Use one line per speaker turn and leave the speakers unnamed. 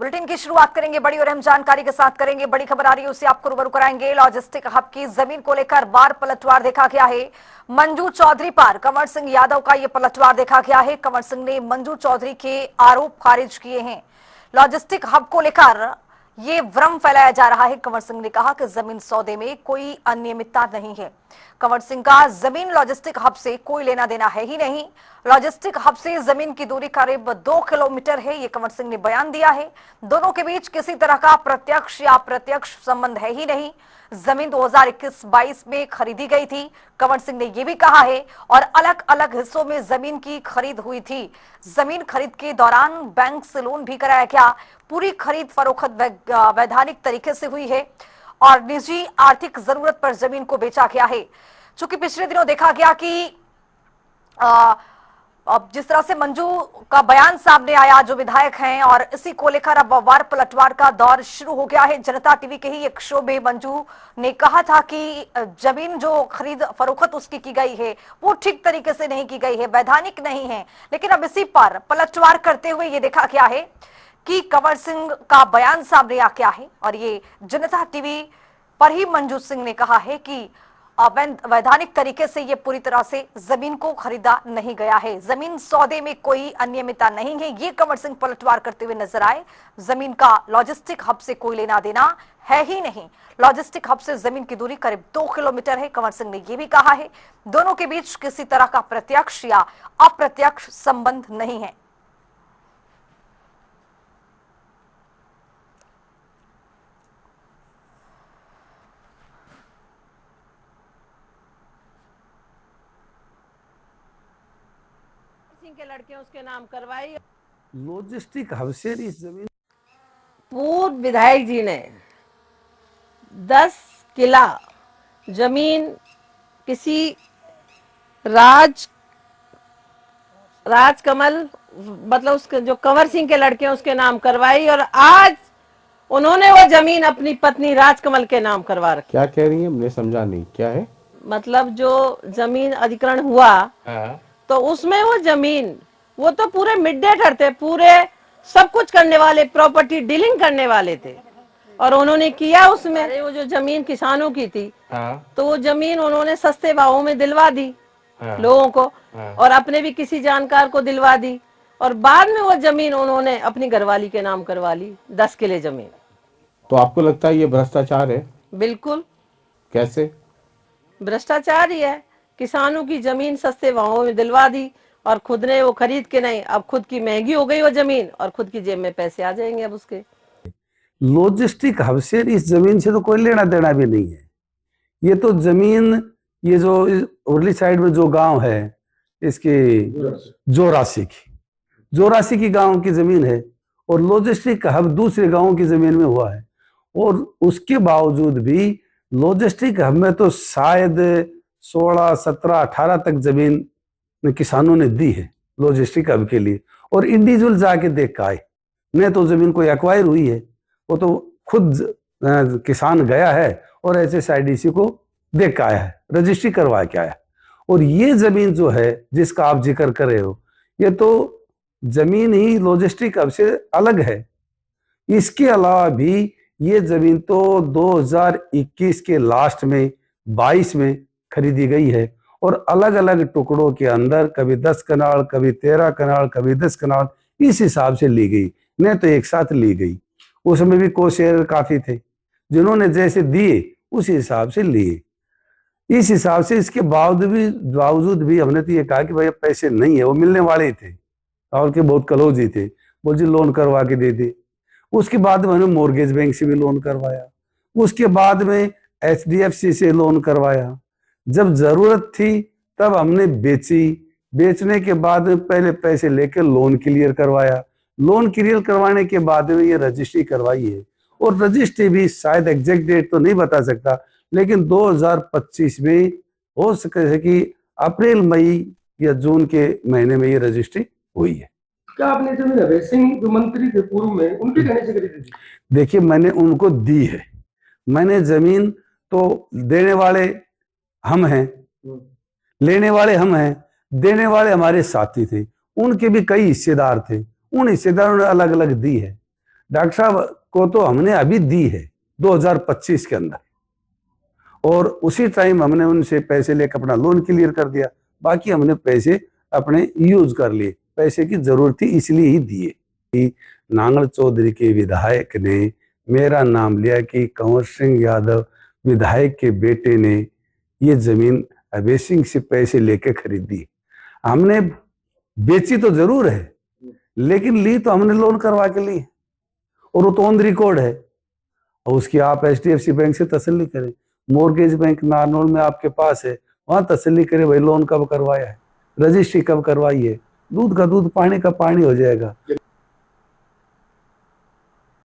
Bulletin की शुरुआत करेंगे बड़ी और अहम जानकारी के साथ। करेंगे बड़ी खबर आ रही है, उसे आपको रूबरू कराएंगे। लॉजिस्टिक हब की जमीन को लेकर बार पलटवार देखा गया है। मंजू चौधरी पर कंवर सिंह यादव का यह पलटवार देखा गया है। कंवर सिंह ने मंजू चौधरी के आरोप खारिज किए हैं। लॉजिस्टिक हब को लेकर ये भ्रम फैलाया जा रहा है। कंवर सिंह ने कहा कि जमीन सौदे में कोई अनियमितता नहीं है। कंवर सिंह का जमीन लॉजिस्टिक हब से कोई लेना देना है ही नहीं। लॉजिस्टिक हब से जमीन की दूरी करीब 2 किलोमीटर है, ये कंवर सिंह ने बयान दिया है। दोनों के बीच किसी तरह का प्रत्यक्ष या अप्रत्यक्ष संबंध है ही नहीं। जमीन 2021-22 में खरीदी गई थी, कंवर सिंह ने यह भी कहा है, और अलग अलग हिस्सों में जमीन की खरीद हुई थी। जमीन खरीद के दौरान बैंक से लोन भी कराया गया। पूरी खरीद फरोख्त वैधानिक तरीके से हुई है और निजी आर्थिक जरूरत पर जमीन को बेचा गया है। चूंकि पिछले दिनों देखा गया कि अब जिस तरह से मंजू का बयान सामने आया, जो विधायक हैं, और इसी को लेकर अब वार पलटवार का दौर शुरू हो गया है। जनता टीवी के ही एक शो में मंजू ने कहा था कि जमीन जो खरीद फरोख्त उसकी की गई है वो ठीक तरीके से नहीं की गई है, वैधानिक नहीं है। लेकिन अब इसी पर पलटवार करते हुए ये देखा गया है कि कंवर सिंह का बयान सामने आ गया है और ये जनता टीवी पर ही मंजू सिंह ने कहा है कि वैधानिक तरीके से ये पूरी तरह से जमीन को खरीदा नहीं गया है। जमीन सौदे में कोई अनियमितता नहीं है, ये कंवर सिंह पलटवार करते हुए नजर आए। जमीन का लॉजिस्टिक हब से कोई लेना देना है ही नहीं। लॉजिस्टिक हब से जमीन की दूरी करीब 2 किलोमीटर है। कंवर सिंह ने यह भी कहा है दोनों के बीच किसी तरह का प्रत्यक्ष या अप्रत्यक्ष संबंध नहीं है।
के लड़के उसके नाम करवाई।
लॉजिस्टिक हब से इस जमीन
पूर्व विधायक जी ने 10 किला जमीन किसी राजकमल मतलब उसके जो कंवर सिंह के लड़के हैं उसके नाम करवाई, और आज उन्होंने वो जमीन अपनी पत्नी राजकमल के नाम करवा रखी।
क्या कह रही है, मुझे समझा नहीं क्या है।
मतलब जो जमीन अधिग्रहण हुआ तो उसमें वो जमीन वो तो पूरे मिडडेटर थे, पूरे सब कुछ करने वाले, प्रॉपर्टी डीलिंग करने वाले थे, और उन्होंने किया उसमें। वो जो जमीन किसानों की थी तो वो जमीन उन्होंने सस्ते भावों में दिलवा दी लोगों को, और अपने भी किसी जानकार को दिलवा दी, और बाद में वो जमीन उन्होंने अपनी घरवाली के नाम करवा ली, 10 किले जमीन।
तो आपको लगता है ये भ्रष्टाचार है?
बिल्कुल
कैसे
भ्रष्टाचार ही है। किसानों की जमीन सस्ते भावों में दिलवा दी और खुद ने वो खरीद के नहीं, अब खुद की महंगी हो गई वो जमीन और खुद की जेब में पैसे आ जाएंगे अब उसके।
लॉजिस्टिक हब से इस जमीन से तो कोई लेना देना भी नहीं है। ये तो जमीन, ये जो उरली साइड में जो गांव है इसकी जोरासी की गांव की जमीन है, और लॉजिस्टिक हब दूसरे गांवों की जमीन में हुआ है। और उसके बावजूद भी लॉजिस्टिक हब में तो शायद 16, 17, 18 तक जमीन में किसानों ने दी है लॉजिस्टिक हब के लिए, और इंडिविजुअल जाके देख के आए। न तो जमीन कोई एक्वायर हुई है, वो तो खुद किसान गया है और HSIDC को देख के आया है, रजिस्ट्री करवा के आया। और ये जमीन जो है जिसका आप जिक्र कर रहे हो, ये तो जमीन ही लॉजिस्टिक हब से अलग है। इसके अलावा भी ये जमीन तो 2021 के लास्ट में 22 में खरीदी गई है, और अलग अलग टुकड़ों के अंदर कभी 10 कनाल, कभी 13 कनाल, कभी 10 कनाल, इस हिसाब से ली गई, नहीं तो एक साथ ली गई। उसमें भी कोशेयर काफी थे, जिन्होंने जैसे दिए उसी हिसाब से लिए। इस हिसाब से इसके बावजूद भी हमने तो ये कहा कि भाई पैसे नहीं है, वो मिलने वाले ही थे, राहुल के बहुत कलोजी थे, बोल जी लोन करवा के दे दे। उसके बाद में हमने मॉर्गेज बैंक से भी लोन करवाया, उसके बाद में HDFC से लोन करवाया। जब जरूरत थी तब हमने बेची, बेचने के बाद में पहले पैसे लेकर लोन क्लियर करवाया, लोन क्लियर करवाने के बाद में ये रजिस्ट्री करवाई है। और रजिस्ट्री भी शायद एग्जैक्ट डेट तो नहीं बता सकता, लेकिन 2025 में हो सके कि अप्रैल, मई या जून के महीने में ये रजिस्ट्री हुई है।
क्या आपने जमीन अभय सिंह जो मंत्री थे पूर्व में, उनके कहने से खरीदी थी?
देखिए, मैंने उनको दी है। मैंने जमीन तो देने वाले हम हैं, लेने वाले हम हैं, देने वाले हमारे साथी थे, उनके भी कई हिस्सेदार थे, उन हिस्सेदारों ने अलग अलग दी है। डॉक्टर साहब को तो हमने अभी दी है 2025 के अंदर, और उसी टाइम हमने उनसे पैसे लेकर अपना लोन क्लियर कर दिया। बाकी हमने पैसे अपने यूज कर लिए, पैसे की जरूरत थी इसलिए ही दिए। कि नांगल चौधरी के विधायक ने मेरा नाम लिया कि कंवर सिंह यादव विधायक के बेटे ने ये जमीन अभय सिंह से पैसे लेके खरीदी। हमने बेची तो जरूर है, लेकिन ली तो हमने लोन करवा के ली, और वो तो ऑन रिकॉर्ड है। और उसकी आप HDFC बैंक से तसल्ली करें, मॉर्गेज बैंक नारनौल में आपके पास है, वहां तसल्ली करें भाई लोन कब करवाया है, रजिस्ट्री कब करवाई है। दूध का दूध पानी का पानी हो जाएगा।